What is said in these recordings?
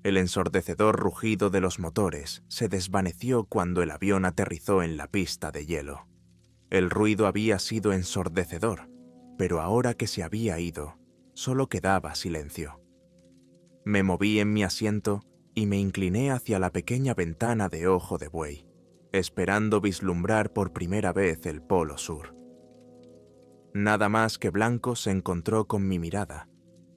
El ensordecedor rugido de los motores se desvaneció cuando el avión aterrizó en la pista de hielo. El ruido había sido ensordecedor, pero ahora que se había ido, solo quedaba silencio. Me moví en mi asiento y me incliné hacia la pequeña ventana de ojo de buey, esperando vislumbrar por primera vez el Polo Sur. Nada más que blanco se encontró con mi mirada,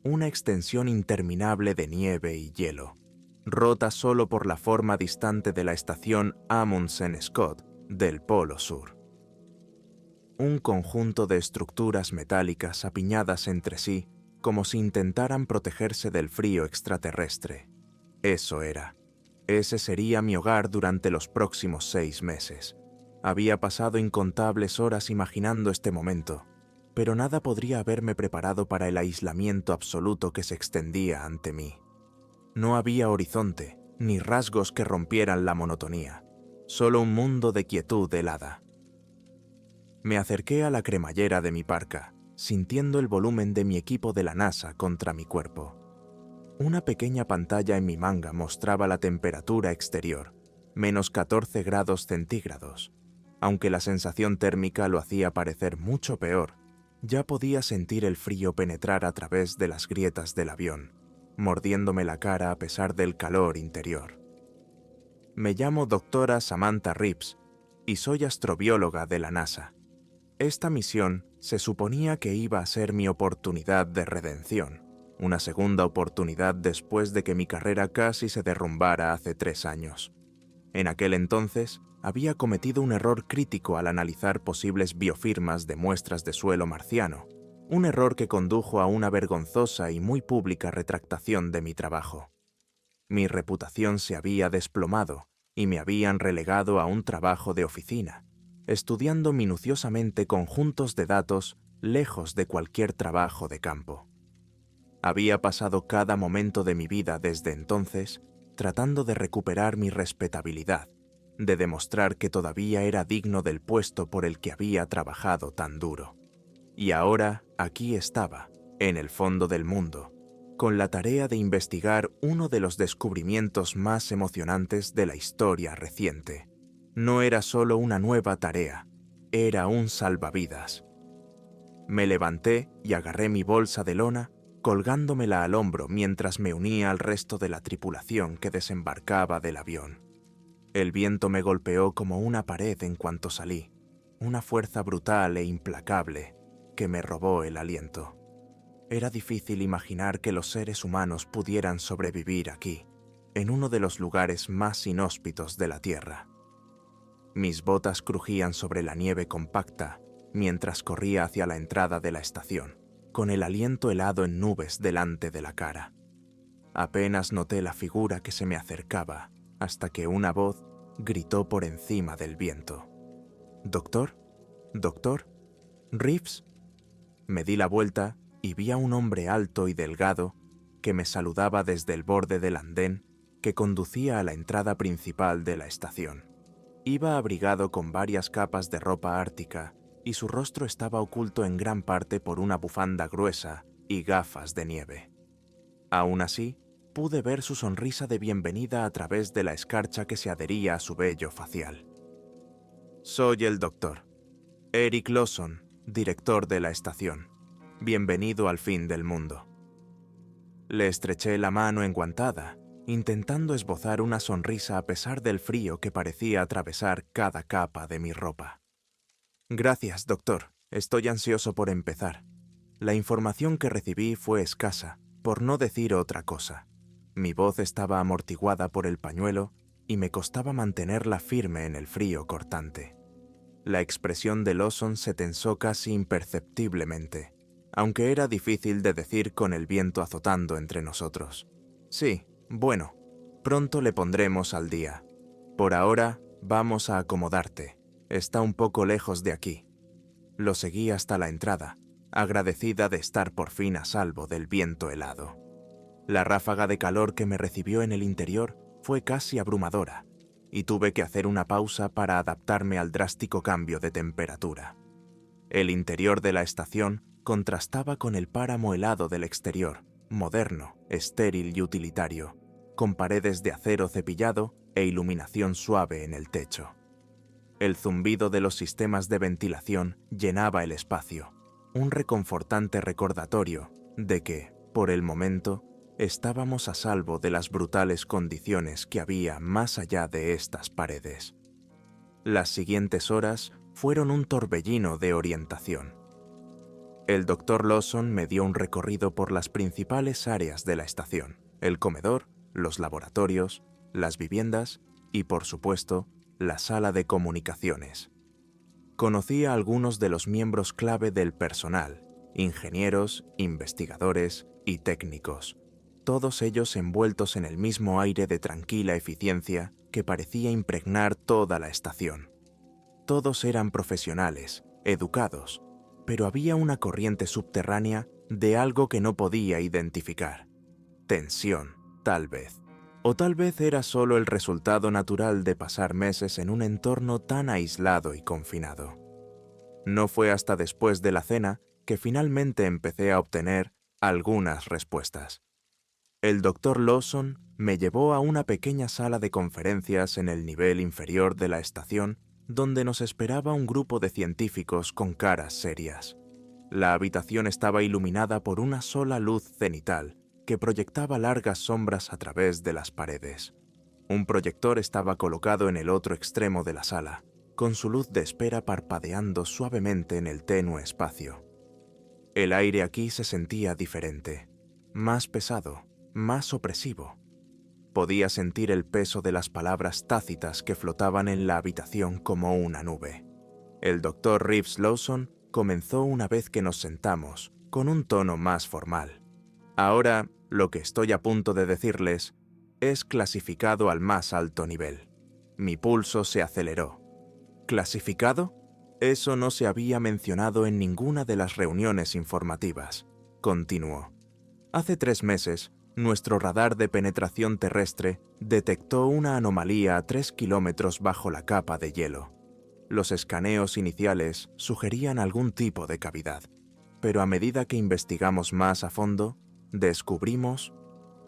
una extensión interminable de nieve y hielo, rota solo por la forma distante de la estación Amundsen-Scott del Polo Sur. Un conjunto de estructuras metálicas apiñadas entre sí, como si intentaran protegerse del frío extraterrestre. Eso era. Ese sería mi hogar durante los próximos 6 meses. Había pasado incontables horas imaginando este momento, pero nada podría haberme preparado para el aislamiento absoluto que se extendía ante mí. No había horizonte, ni rasgos que rompieran la monotonía, solo un mundo de quietud helada. Me acerqué a la cremallera de mi parka, sintiendo el volumen de mi equipo de la NASA contra mi cuerpo. Una pequeña pantalla en mi manga mostraba la temperatura exterior, menos 14 grados centígrados. Aunque la sensación térmica lo hacía parecer mucho peor, ya podía sentir el frío penetrar a través de las grietas del avión, mordiéndome la cara a pesar del calor interior. Me llamo doctora Samantha Reeves y soy astrobióloga de la NASA. Esta misión se suponía que iba a ser mi oportunidad de redención, una segunda oportunidad después de que mi carrera casi se derrumbara hace 3 años. En aquel entonces, había cometido un error crítico al analizar posibles biofirmas de muestras de suelo marciano, un error que condujo a una vergonzosa y muy pública retractación de mi trabajo. Mi reputación se había desplomado y me habían relegado a un trabajo de oficina, estudiando minuciosamente conjuntos de datos lejos de cualquier trabajo de campo. Había pasado cada momento de mi vida desde entonces tratando de recuperar mi respetabilidad, de demostrar que todavía era digno del puesto por el que había trabajado tan duro. Y ahora aquí estaba, en el fondo del mundo, con la tarea de investigar uno de los descubrimientos más emocionantes de la historia reciente. No era solo una nueva tarea, era un salvavidas. Me levanté y agarré mi bolsa de lona, colgándomela al hombro mientras me unía al resto de la tripulación que desembarcaba del avión. El viento me golpeó como una pared en cuanto salí, una fuerza brutal e implacable que me robó el aliento. Era difícil imaginar que los seres humanos pudieran sobrevivir aquí, en uno de los lugares más inhóspitos de la Tierra. Mis botas crujían sobre la nieve compacta mientras corría hacia la entrada de la estación, con el aliento helado en nubes delante de la cara. Apenas noté la figura que se me acercaba hasta que una voz gritó por encima del viento. «¿Doctor? ¿Doctor? ¿Reeves?» Me di la vuelta y vi a un hombre alto y delgado que me saludaba desde el borde del andén que conducía a la entrada principal de la estación. Iba abrigado con varias capas de ropa ártica y su rostro estaba oculto en gran parte por una bufanda gruesa y gafas de nieve. Aún así, pude ver su sonrisa de bienvenida a través de la escarcha que se adhería a su vello facial. «Soy el doctor. Eric Lawson, director de la estación. Bienvenido al fin del mundo». Le estreché la mano enguantada, intentando esbozar una sonrisa a pesar del frío que parecía atravesar cada capa de mi ropa. «Gracias, doctor. Estoy ansioso por empezar. La información que recibí fue escasa, por no decir otra cosa. Mi voz estaba amortiguada por el pañuelo y me costaba mantenerla firme en el frío cortante. La expresión de Lawson se tensó casi imperceptiblemente, aunque era difícil de decir con el viento azotando entre nosotros. «Sí, bueno, pronto le pondremos al día. Por ahora, vamos a acomodarte. Está un poco lejos de aquí». Lo seguí hasta la entrada, agradecida de estar por fin a salvo del viento helado. La ráfaga de calor que me recibió en el interior fue casi abrumadora, y tuve que hacer una pausa para adaptarme al drástico cambio de temperatura. El interior de la estación contrastaba con el páramo helado del exterior, moderno, estéril y utilitario, con paredes de acero cepillado e iluminación suave en el techo. El zumbido de los sistemas de ventilación llenaba el espacio, un reconfortante recordatorio de que, por el momento, estábamos a salvo de las brutales condiciones que había más allá de estas paredes. Las siguientes horas fueron un torbellino de orientación. El Dr. Lawson me dio un recorrido por las principales áreas de la estación: el comedor, los laboratorios, las viviendas y, por supuesto, la sala de comunicaciones. Conocí a algunos de los miembros clave del personal, ingenieros, investigadores y técnicos, todos ellos envueltos en el mismo aire de tranquila eficiencia que parecía impregnar toda la estación. Todos eran profesionales, educados, pero había una corriente subterránea de algo que no podía identificar. Tensión, tal vez. O tal vez era solo el resultado natural de pasar meses en un entorno tan aislado y confinado. No fue hasta después de la cena que finalmente empecé a obtener algunas respuestas. El Dr. Lawson me llevó a una pequeña sala de conferencias en el nivel inferior de la estación, donde nos esperaba un grupo de científicos con caras serias. La habitación estaba iluminada por una sola luz cenital que proyectaba largas sombras a través de las paredes. Un proyector estaba colocado en el otro extremo de la sala, con su luz de espera parpadeando suavemente en el tenue espacio. El aire aquí se sentía diferente, más pesado, más opresivo. Podía sentir el peso de las palabras tácitas que flotaban en la habitación como una nube. El Dr. Reeves Lawson comenzó una vez que nos sentamos, con un tono más formal. Ahora, lo que estoy a punto de decirles es clasificado al más alto nivel. Mi pulso se aceleró. ¿Clasificado? Eso no se había mencionado en ninguna de las reuniones informativas. Continuó. Hace 3 meses, nuestro radar de penetración terrestre detectó una anomalía a 3 kilómetros bajo la capa de hielo. Los escaneos iniciales sugerían algún tipo de cavidad, pero a medida que investigamos más a fondo, descubrimos...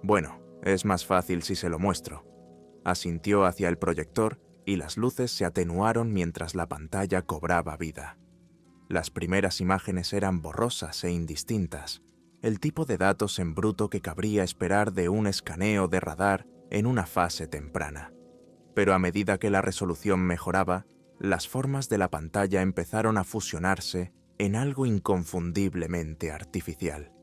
Bueno, es más fácil si se lo muestro. Asintió hacia el proyector y las luces se atenuaron mientras la pantalla cobraba vida. Las primeras imágenes eran borrosas e indistintas, el tipo de datos en bruto que cabría esperar de un escaneo de radar en una fase temprana. Pero a medida que la resolución mejoraba, las formas de la pantalla empezaron a fusionarse en algo inconfundiblemente artificial.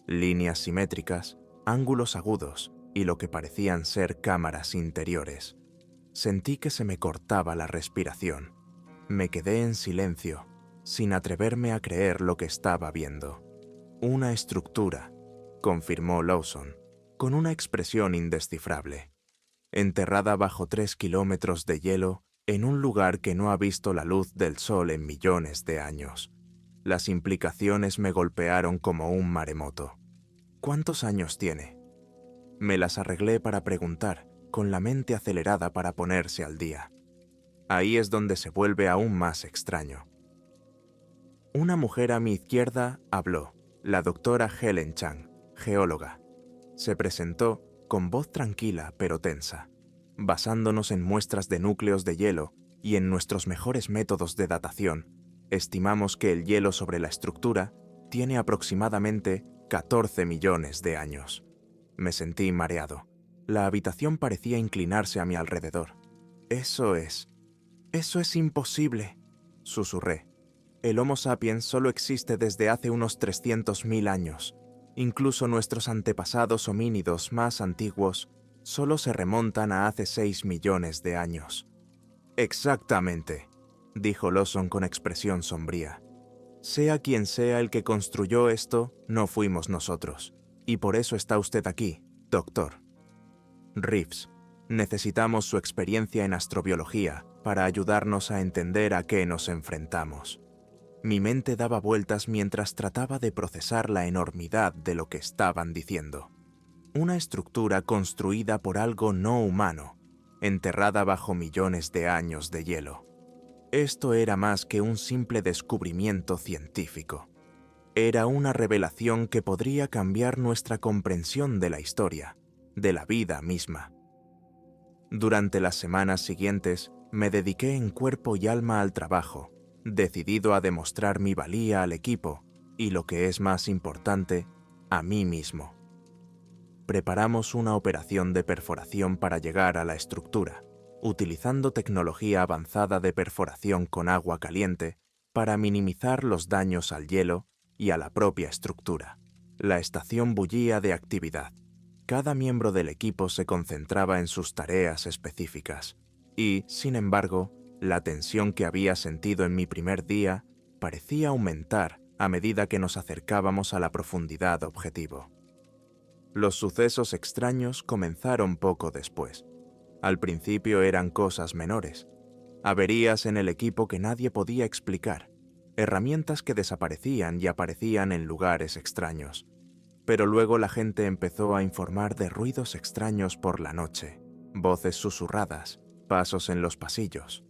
Líneas simétricas, ángulos agudos y lo que parecían ser cámaras interiores. Sentí que se me cortaba la respiración. Me quedé en silencio, sin atreverme a creer lo que estaba viendo. Una estructura, confirmó Lawson, con una expresión indescifrable. Enterrada bajo 3 kilómetros de hielo, en un lugar que no ha visto la luz del sol en millones de años. Las implicaciones me golpearon como un maremoto. ¿Cuántos años tiene? Me las arreglé para preguntar, con la mente acelerada para ponerse al día. Ahí es donde se vuelve aún más extraño. Una mujer a mi izquierda habló, la doctora Helen Chang, geóloga. Se presentó con voz tranquila pero tensa. Basándonos en muestras de núcleos de hielo y en nuestros mejores métodos de datación, estimamos que el hielo sobre la estructura tiene aproximadamente 14 millones de años. Me sentí mareado. La habitación parecía inclinarse a mi alrededor. Eso es imposible, susurré. El Homo sapiens solo existe desde hace unos 300.000 años. Incluso nuestros antepasados homínidos más antiguos solo se remontan a hace 6 millones de años. Exactamente, dijo Lawson con expresión sombría. Sea quien sea el que construyó esto, no fuimos nosotros. Y por eso está usted aquí, doctor. Reeves, necesitamos su experiencia en astrobiología para ayudarnos a entender a qué nos enfrentamos. Mi mente daba vueltas mientras trataba de procesar la enormidad de lo que estaban diciendo. Una estructura construida por algo no humano, enterrada bajo millones de años de hielo. Esto era más que un simple descubrimiento científico. Era una revelación que podría cambiar nuestra comprensión de la historia, de la vida misma. Durante las semanas siguientes, me dediqué en cuerpo y alma al trabajo, decidido a demostrar mi valía al equipo y, lo que es más importante, a mí mismo. Preparamos una operación de perforación para llegar a la estructura, utilizando tecnología avanzada de perforación con agua caliente para minimizar los daños al hielo y a la propia estructura. La estación bullía de actividad. Cada miembro del equipo se concentraba en sus tareas específicas y, sin embargo, la tensión que había sentido en mi primer día parecía aumentar a medida que nos acercábamos a la profundidad objetivo. Los sucesos extraños comenzaron poco después. Al principio eran cosas menores, averías en el equipo que nadie podía explicar, herramientas que desaparecían y aparecían en lugares extraños. Pero luego la gente empezó a informar de ruidos extraños por la noche, voces susurradas, pasos en los pasillos.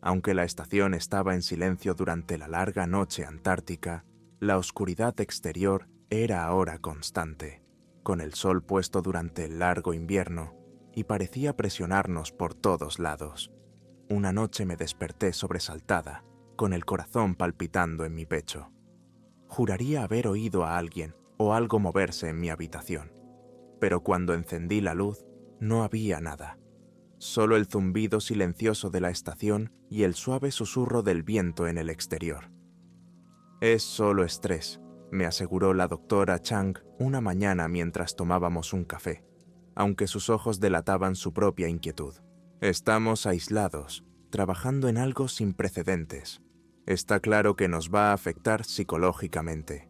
Aunque la estación estaba en silencio durante la larga noche antártica, la oscuridad exterior era ahora constante, con el sol puesto durante el largo invierno, y parecía presionarnos por todos lados. Una noche me desperté sobresaltada, con el corazón palpitando en mi pecho. Juraría haber oído a alguien o algo moverse en mi habitación, pero cuando encendí la luz, no había nada. Solo el zumbido silencioso de la estación y el suave susurro del viento en el exterior. «Es solo estrés», me aseguró la doctora Chang una mañana mientras tomábamos un café, aunque sus ojos delataban su propia inquietud. «Estamos aislados, trabajando en algo sin precedentes. Está claro que nos va a afectar psicológicamente».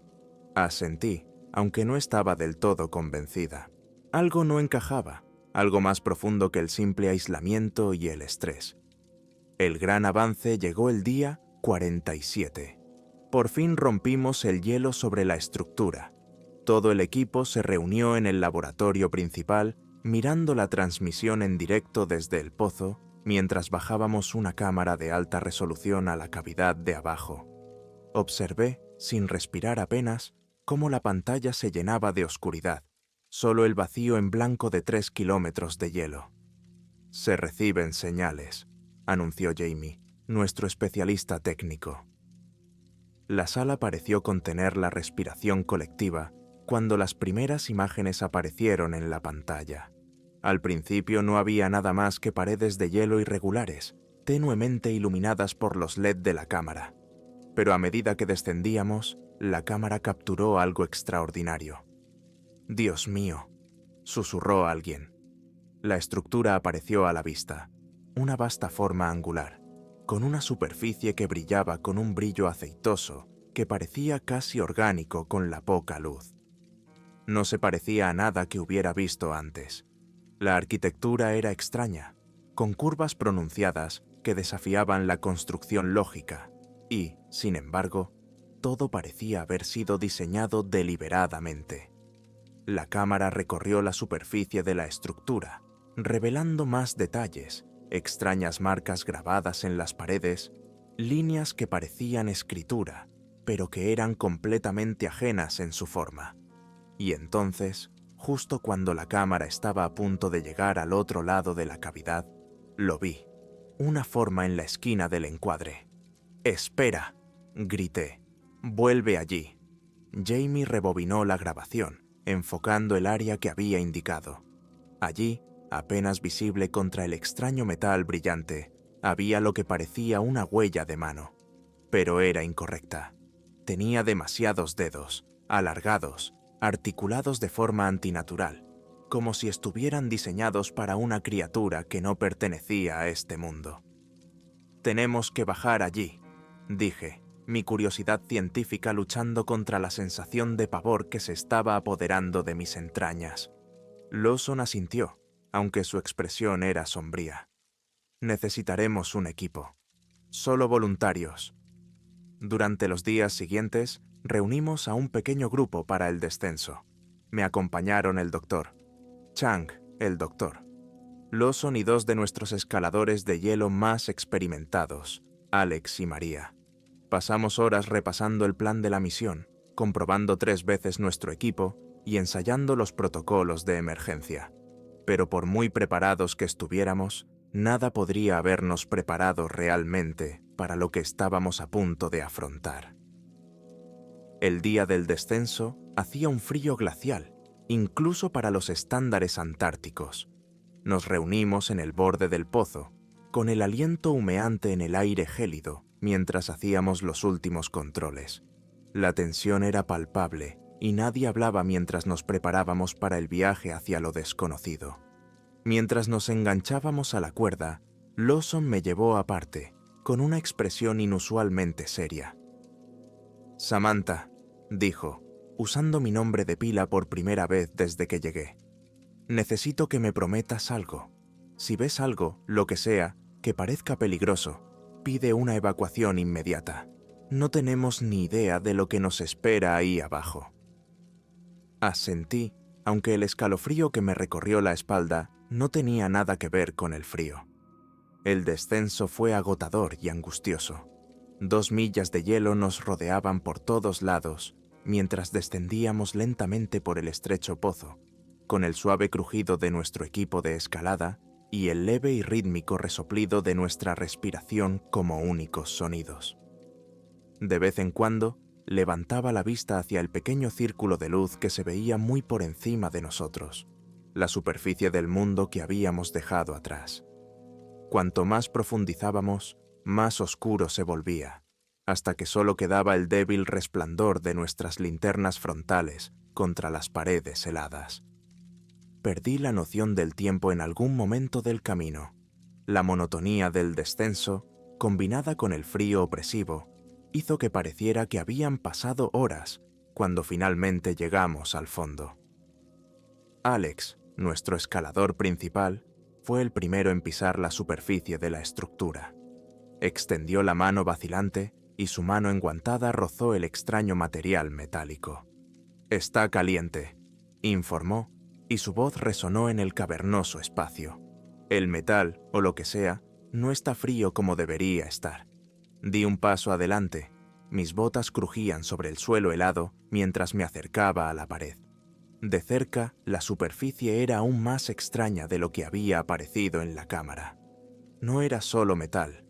Asentí, aunque no estaba del todo convencida. Algo no encajaba, algo más profundo que el simple aislamiento y el estrés. El gran avance llegó el día 47. Por fin rompimos el hielo sobre la estructura. Todo el equipo se reunió en el laboratorio principal, mirando la transmisión en directo desde el pozo, mientras bajábamos una cámara de alta resolución a la cavidad de abajo. Observé, sin respirar apenas, cómo la pantalla se llenaba de oscuridad, solo el vacío en blanco de 3 kilómetros de hielo. «Se reciben señales», anunció Jamie, nuestro especialista técnico. La sala pareció contener la respiración colectiva cuando las primeras imágenes aparecieron en la pantalla. Al principio no había nada más que paredes de hielo irregulares, tenuemente iluminadas por los LED de la cámara. Pero a medida que descendíamos, la cámara capturó algo extraordinario. «Dios mío», susurró alguien. La estructura apareció a la vista, una vasta forma angular, con una superficie que brillaba con un brillo aceitoso que parecía casi orgánico con la poca luz. No se parecía a nada que hubiera visto antes. La arquitectura era extraña, con curvas pronunciadas que desafiaban la construcción lógica, y, sin embargo, todo parecía haber sido diseñado deliberadamente. La cámara recorrió la superficie de la estructura, revelando más detalles, extrañas marcas grabadas en las paredes, líneas que parecían escritura, pero que eran completamente ajenas en su forma. Y entonces, justo cuando la cámara estaba a punto de llegar al otro lado de la cavidad, lo vi, una forma en la esquina del encuadre. «¡Espera!», grité. «Vuelve allí». Jamie rebobinó la grabación, enfocando el área que había indicado. Allí, apenas visible contra el extraño metal brillante, había lo que parecía una huella de mano. Pero era incorrecta. Tenía demasiados dedos, alargados, articulados de forma antinatural, como si estuvieran diseñados para una criatura que no pertenecía a este mundo. «Tenemos que bajar allí», dije, mi curiosidad científica luchando contra la sensación de pavor que se estaba apoderando de mis entrañas. Lawson asintió, aunque su expresión era sombría. «Necesitaremos un equipo. Solo voluntarios». Durante los días siguientes, reunimos a un pequeño grupo para el descenso. Me acompañaron el doctor Chang, el doctor Lawson y 2 de nuestros escaladores de hielo más experimentados, Alex y María. Pasamos horas repasando el plan de la misión, comprobando 3 veces nuestro equipo y ensayando los protocolos de emergencia. pero por muy preparados que estuviéramos, nada podría habernos preparado realmente para lo que estábamos a punto de afrontar. El día del descenso hacía un frío glacial, incluso para los estándares antárticos. Nos reunimos en el borde del pozo, con el aliento humeante en el aire gélido, mientras hacíamos los últimos controles. La tensión era palpable y nadie hablaba mientras nos preparábamos para el viaje hacia lo desconocido. Mientras nos enganchábamos a la cuerda, Lawson me llevó aparte, con una expresión inusualmente seria. «Samantha», dijo, usando mi nombre de pila por primera vez desde que llegué. «Necesito que me prometas algo. Si ves algo, lo que sea, que parezca peligroso, pide una evacuación inmediata. No tenemos ni idea de lo que nos espera ahí abajo». Asentí, aunque el escalofrío que me recorrió la espalda no tenía nada que ver con el frío. El descenso fue agotador y angustioso. 2 millas de hielo nos rodeaban por todos lados mientras descendíamos lentamente por el estrecho pozo, con el suave crujido de nuestro equipo de escalada y el leve y rítmico resoplido de nuestra respiración como únicos sonidos. De vez en cuando, levantaba la vista hacia el pequeño círculo de luz que se veía muy por encima de nosotros, la superficie del mundo que habíamos dejado atrás. Cuanto más profundizábamos, más oscuro se volvía, hasta que solo quedaba el débil resplandor de nuestras linternas frontales contra las paredes heladas. Perdí la noción del tiempo en algún momento del camino. La monotonía del descenso, combinada con el frío opresivo, hizo que pareciera que habían pasado horas cuando finalmente llegamos al fondo. Alex, nuestro escalador principal, fue el primero en pisar la superficie de la estructura. Extendió la mano vacilante y su mano enguantada rozó el extraño material metálico. «Está caliente», informó, y su voz resonó en el cavernoso espacio. «El metal, o lo que sea, no está frío como debería estar». Di un paso adelante. Mis botas crujían sobre el suelo helado mientras me acercaba a la pared. De cerca, la superficie era aún más extraña de lo que había aparecido en la cámara. No era solo metal.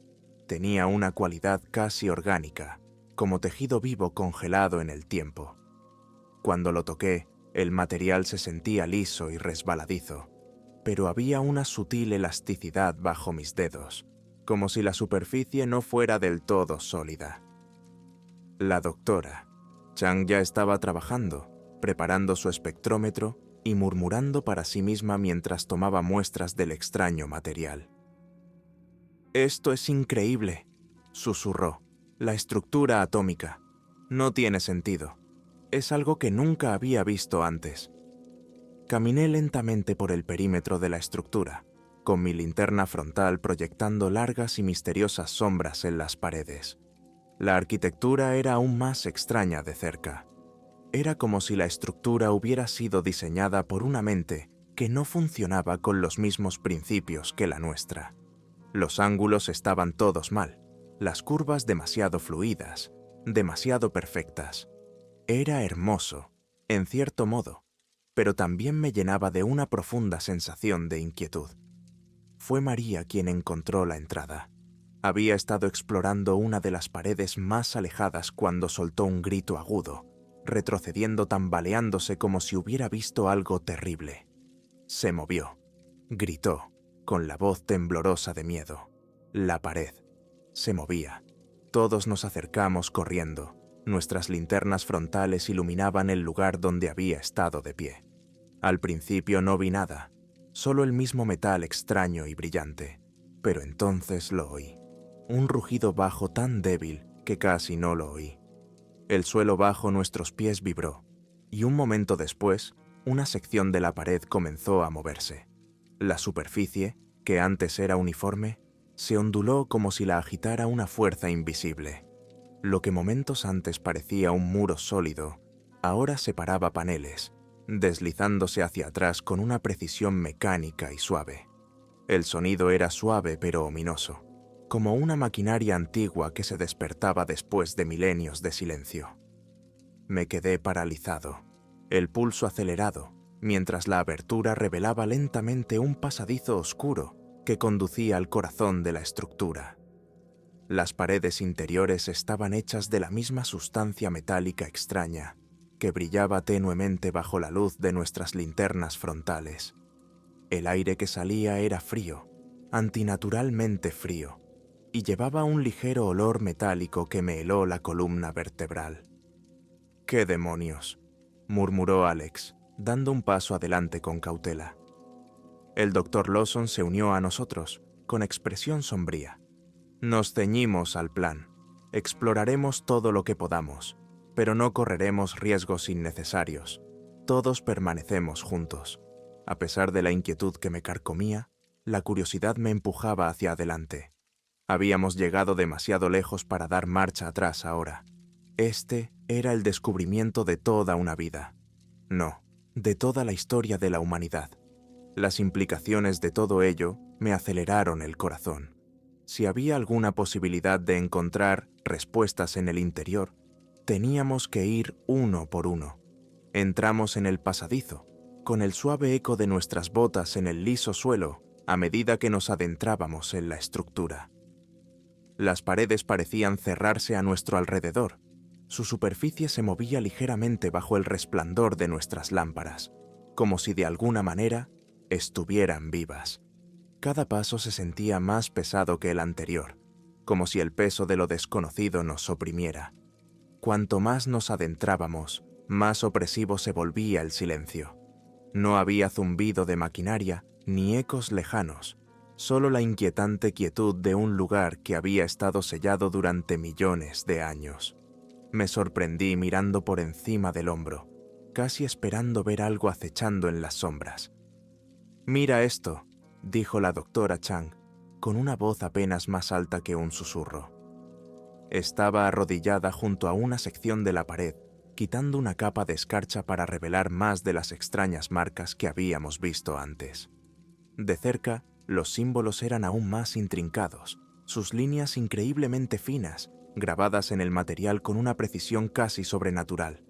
Tenía una cualidad casi orgánica, como tejido vivo congelado en el tiempo. Cuando lo toqué, el material se sentía liso y resbaladizo, pero había una sutil elasticidad bajo mis dedos, como si la superficie no fuera del todo sólida. La doctora, Chang, ya estaba trabajando, preparando su espectrómetro y murmurando para sí misma mientras tomaba muestras del extraño material. «Esto es increíble», susurró. «La estructura atómica. No tiene sentido. Es algo que nunca había visto antes». Caminé lentamente por el perímetro de la estructura, con mi linterna frontal proyectando largas y misteriosas sombras en las paredes. La arquitectura era aún más extraña de cerca. Era como si la estructura hubiera sido diseñada por una mente que no funcionaba con los mismos principios que la nuestra. Los ángulos estaban todos mal, las curvas demasiado fluidas, demasiado perfectas. Era hermoso, en cierto modo, pero también me llenaba de una profunda sensación de inquietud. Fue María quien encontró la entrada. Había estado explorando una de las paredes más alejadas cuando soltó un grito agudo, retrocediendo tambaleándose como si hubiera visto algo terrible. Se movió. Gritó, con la voz temblorosa de miedo. La pared se movía. Todos nos acercamos corriendo. Nuestras linternas frontales iluminaban el lugar donde había estado de pie. Al principio no vi nada, solo el mismo metal extraño y brillante. Pero entonces lo oí. Un rugido bajo tan débil que casi no lo oí. El suelo bajo nuestros pies vibró, y un momento después, una sección de la pared comenzó a moverse. La superficie, que antes era uniforme, se onduló como si la agitara una fuerza invisible. Lo que momentos antes parecía un muro sólido, ahora separaba paneles, deslizándose hacia atrás con una precisión mecánica y suave. El sonido era suave pero ominoso, como una maquinaria antigua que se despertaba después de milenios de silencio. Me quedé paralizado, el pulso acelerado, mientras la abertura revelaba lentamente un pasadizo oscuro que conducía al corazón de la estructura. Las paredes interiores estaban hechas de la misma sustancia metálica extraña que brillaba tenuemente bajo la luz de nuestras linternas frontales. El aire que salía era frío, antinaturalmente frío, y llevaba un ligero olor metálico que me heló la columna vertebral. «¿Qué demonios?», murmuró Alex, dando un paso adelante con cautela. El Dr. Lawson se unió a nosotros, con expresión sombría. «Nos ceñimos al plan. Exploraremos todo lo que podamos, pero no correremos riesgos innecesarios. Todos permanecemos juntos». A pesar de la inquietud que me carcomía, la curiosidad me empujaba hacia adelante. Habíamos llegado demasiado lejos para dar marcha atrás ahora. Este era el descubrimiento de toda una vida. No, de toda la historia de la humanidad. Las implicaciones de todo ello me aceleraron el corazón. Si había alguna posibilidad de encontrar respuestas en el interior, teníamos que ir uno por uno. Entramos en el pasadizo, con el suave eco de nuestras botas en el liso suelo a medida que nos adentrábamos en la estructura. Las paredes parecían cerrarse a nuestro alrededor. Su superficie se movía ligeramente bajo el resplandor de nuestras lámparas, como si de alguna manera estuvieran vivas. Cada paso se sentía más pesado que el anterior, como si el peso de lo desconocido nos oprimiera. Cuanto más nos adentrábamos, más opresivo se volvía el silencio. No había zumbido de maquinaria ni ecos lejanos, solo la inquietante quietud de un lugar que había estado sellado durante millones de años. Me sorprendí mirando por encima del hombro, casi esperando ver algo acechando en las sombras. «Mira esto», dijo la doctora Chang, con una voz apenas más alta que un susurro. Estaba arrodillada junto a una sección de la pared, quitando una capa de escarcha para revelar más de las extrañas marcas que habíamos visto antes. De cerca, los símbolos eran aún más intrincados, sus líneas increíblemente finas, grabadas en el material con una precisión casi sobrenatural.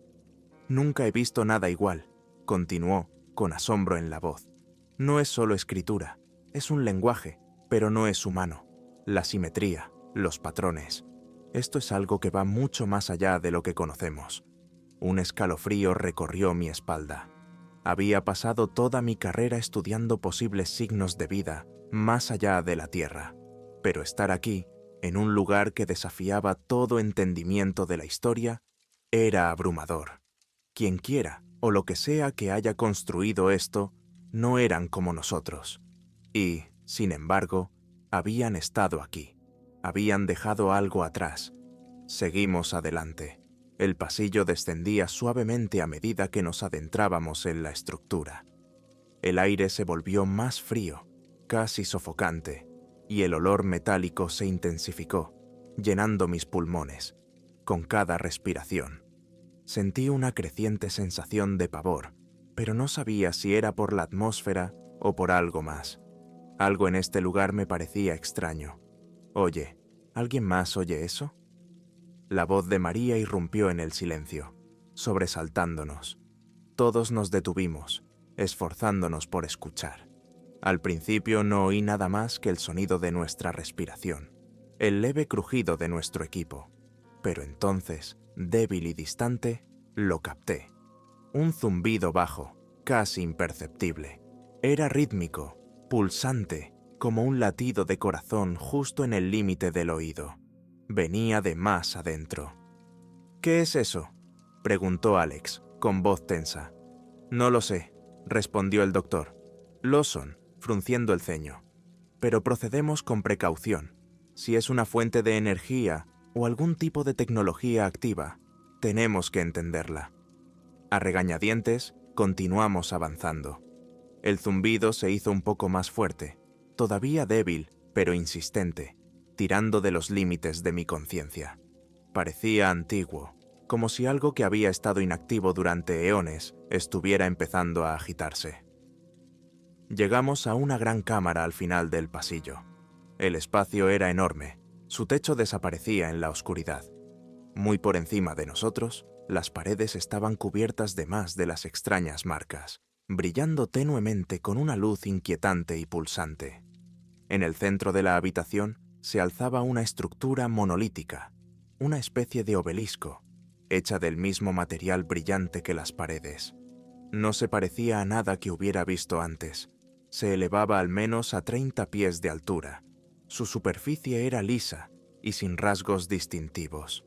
«Nunca he visto nada igual», continuó, con asombro en la voz. «No es solo escritura, es un lenguaje, pero no es humano. La simetría, los patrones. Esto es algo que va mucho más allá de lo que conocemos». Un escalofrío recorrió mi espalda. Había pasado toda mi carrera estudiando posibles signos de vida más allá de la Tierra, pero estar aquí, en un lugar que desafiaba todo entendimiento de la historia, era abrumador. Quienquiera o lo que sea que haya construido esto, no eran como nosotros. Y, sin embargo, habían estado aquí. Habían dejado algo atrás. Seguimos adelante. El pasillo descendía suavemente a medida que nos adentrábamos en la estructura. El aire se volvió más frío, casi sofocante, y el olor metálico se intensificó, llenando mis pulmones. Con cada respiración, sentí una creciente sensación de pavor, pero no sabía si era por la atmósfera o por algo más. Algo en este lugar me parecía extraño. «Oye, ¿alguien más oye eso?». La voz de María irrumpió en el silencio, sobresaltándonos. Todos nos detuvimos, esforzándonos por escuchar. Al principio no oí nada más que el sonido de nuestra respiración, el leve crujido de nuestro equipo. Pero entonces, débil y distante, lo capté. Un zumbido bajo, casi imperceptible. Era rítmico, pulsante, como un latido de corazón justo en el límite del oído. Venía de más adentro. «¿Qué es eso?», preguntó Alex, con voz tensa. «No lo sé», respondió el doctor Lawson, frunciendo el ceño. «Pero procedemos con precaución. Si es una fuente de energía o algún tipo de tecnología activa, tenemos que entenderla». A regañadientes, continuamos avanzando. El zumbido se hizo un poco más fuerte, todavía débil, pero insistente, tirando de los límites de mi conciencia. Parecía antiguo, como si algo que había estado inactivo durante eones estuviera empezando a agitarse. Llegamos a una gran cámara al final del pasillo. El espacio era enorme, su techo desaparecía en la oscuridad. Muy por encima de nosotros, las paredes estaban cubiertas de más de las extrañas marcas. brillando tenuemente con una luz inquietante y pulsante. En el centro de la habitación se alzaba una estructura monolítica, una especie de obelisco, hecha del mismo material brillante que las paredes. No se parecía a nada que hubiera visto antes. Se elevaba al menos a 30 pies de altura. Su superficie era lisa y sin rasgos distintivos,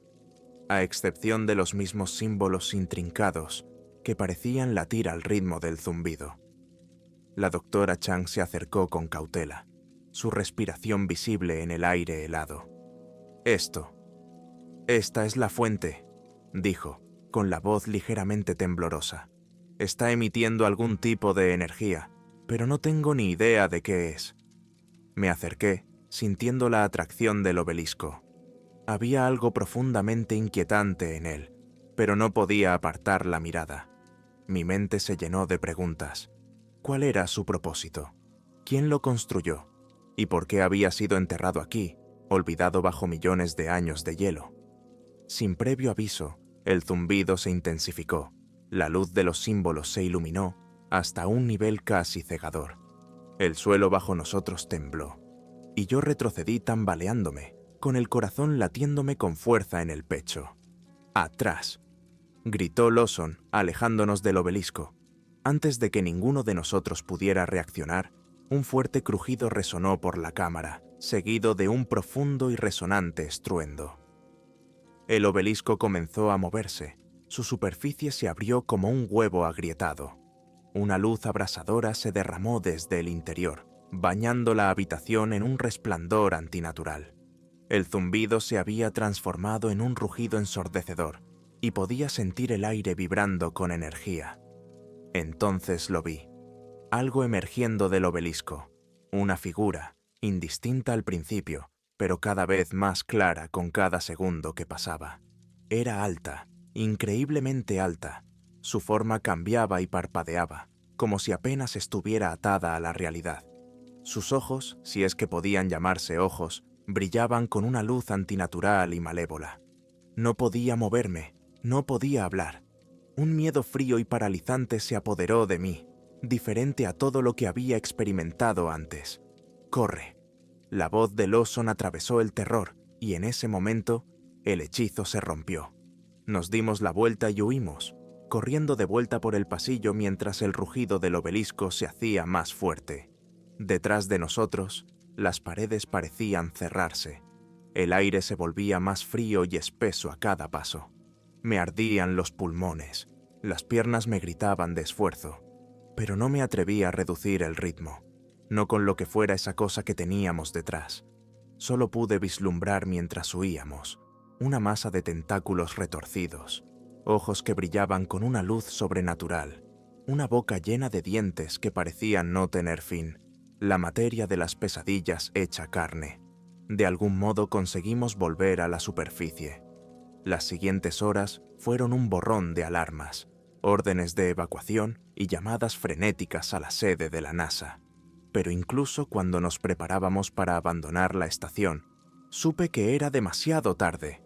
a excepción de los mismos símbolos intrincados que parecían latir al ritmo del zumbido. La doctora Chang se acercó con cautela, su respiración visible en el aire helado. Esta es la fuente, dijo, con la voz ligeramente temblorosa. Está emitiendo algún tipo de energía, pero no tengo ni idea de qué es. Me acerqué, sintiendo la atracción del obelisco. Había algo profundamente inquietante en él, pero no podía apartar la mirada. Mi mente se llenó de preguntas. ¿Cuál era su propósito? ¿Quién lo construyó? ¿Y por qué había sido enterrado aquí, olvidado bajo millones de años de hielo? Sin previo aviso, el zumbido se intensificó. La luz de los símbolos se iluminó hasta un nivel casi cegador. El suelo bajo nosotros tembló, y yo retrocedí tambaleándome, con el corazón latiéndome con fuerza en el pecho. ¡Atrás!, gritó Lawson, alejándonos del obelisco. Antes de que ninguno de nosotros pudiera reaccionar, un fuerte crujido resonó por la cámara, seguido de un profundo y resonante estruendo. El obelisco comenzó a moverse. Su superficie se abrió como un huevo agrietado. Una luz abrasadora se derramó desde el interior, bañando la habitación en un resplandor antinatural. El zumbido se había transformado en un rugido ensordecedor, y podía sentir el aire vibrando con energía. Entonces lo vi. Algo emergiendo del obelisco. Una figura, indistinta al principio, pero cada vez más clara con cada segundo que pasaba. Era alta, increíblemente alta. Su forma cambiaba y parpadeaba, como si apenas estuviera atada a la realidad. Sus ojos, si es que podían llamarse ojos, brillaban con una luz antinatural y malévola. No podía moverme, no podía hablar. Un miedo frío y paralizante se apoderó de mí, diferente a todo lo que había experimentado antes. «¡Corre!». La voz de Lawson atravesó el terror, y en ese momento, el hechizo se rompió. Nos dimos la vuelta y huimos, corriendo de vuelta por el pasillo mientras el rugido del obelisco se hacía más fuerte. Detrás de nosotros, las paredes parecían cerrarse. El aire se volvía más frío y espeso a cada paso. Me ardían los pulmones, las piernas me gritaban de esfuerzo, pero no me atreví a reducir el ritmo, no con lo que fuera esa cosa que teníamos detrás. Solo pude vislumbrar mientras huíamos, una masa de tentáculos retorcidos, ojos que brillaban con una luz sobrenatural, una boca llena de dientes que parecían no tener fin, la materia de las pesadillas hecha carne. De algún modo conseguimos volver a la superficie. Las siguientes horas fueron un borrón de alarmas, órdenes de evacuación y llamadas frenéticas a la sede de la NASA. Pero incluso cuando nos preparábamos para abandonar la estación, supe que era demasiado tarde.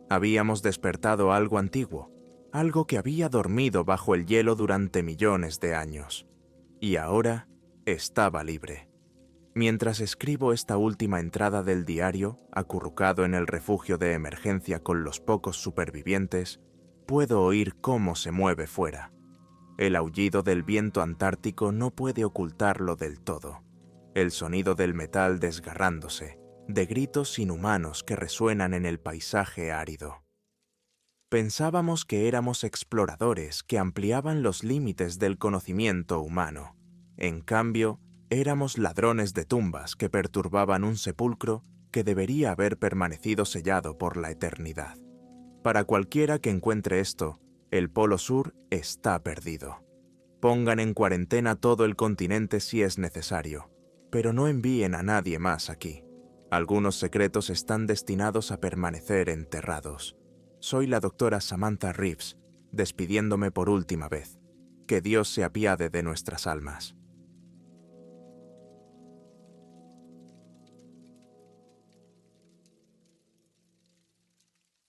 Habíamos despertado algo antiguo, algo que había dormido bajo el hielo durante millones de años. Y ahora estaba libre. Mientras escribo esta última entrada del diario, acurrucado en el refugio de emergencia con los pocos supervivientes, puedo oír cómo se mueve fuera. El aullido del viento antártico no puede ocultarlo del todo. El sonido del metal desgarrándose, de gritos inhumanos que resuenan en el paisaje árido. Pensábamos que éramos exploradores que ampliaban los límites del conocimiento humano. En cambio, éramos ladrones de tumbas que perturbaban un sepulcro que debería haber permanecido sellado por la eternidad. Para cualquiera que encuentre esto, el Polo Sur está perdido. Pongan en cuarentena todo el continente si es necesario, pero no envíen a nadie más aquí. Algunos secretos están destinados a permanecer enterrados. Soy la doctora Samantha Reeves, despidiéndome por última vez. Que Dios se apiade de nuestras almas.